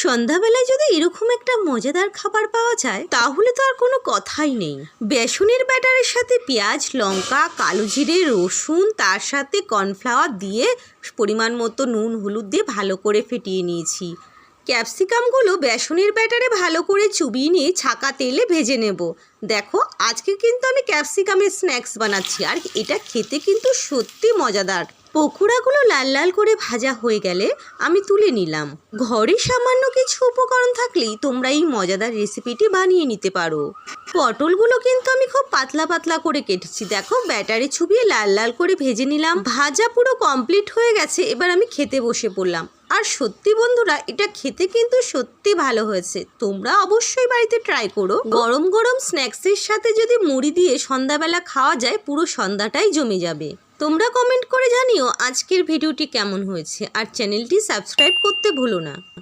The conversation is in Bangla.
সন্ধ্যাবেলায় যদি এরকম একটা মজাদার খাবার পাওয়া যায় তাহলে তো আর কোনো কথাই নেই। বেসনের ব্যাটারের সাথে পেঁয়াজ, লঙ্কা, কালো জিরে, রসুন, তার সাথে কর্নফ্লাওয়ার দিয়ে পরিমাণ মতো নুন, হলুদ দিয়ে ভালো করে ফেটিয়ে নিয়েছি। ক্যাপসিকামগুলো বেসনের ব্যাটারে ভালো করে চুবিয়ে নিয়ে ছাকা তেলে ভেজে নেব। দেখো, আজকে কিন্তু আমি ক্যাপসিকামের স্ন্যাক্স বানাচ্ছি, আর এটা খেতে কিন্তু সত্যি মজাদার। পকোড়াগুলো লাল লাল করে ভাজা হয়ে গেলে আমি তুলে নিলাম। ঘরে সামান্য কিছু উপকরণ থাকলেই তোমরা এই মজাদার রেসিপিটি বানিয়ে নিতে পারো। পটলগুলো কিন্তু আমি খুব পাতলা পাতলা করে কেটেছি। দেখো, ব্যাটারে চুবিয়ে লাল লাল করে ভেজে নিলাম। ভাজা পুরো কমপ্লিট হয়ে গেছে, এবার আমি খেতে বসে পড়লাম। আর সত্যি বন্ধুরা, এটা খেতে কিন্তু সত্যি ভালো হয়েছে। তোমরা অবশ্যই বাড়িতে ট্রাই করো। গরম গরম স্ন্যাক্সের সাথে যদি মুড়ি দিয়ে সন্ধ্যাবেলা খাওয়া যায়, পুরো সন্ধ্যাটাই জমে যাবে। তোমরা কমেন্ট করে জানিও আজকের ভিডিওটি কেমন হয়েছে, আর চ্যানেলটি সাবস্ক্রাইব করতে ভুলো না।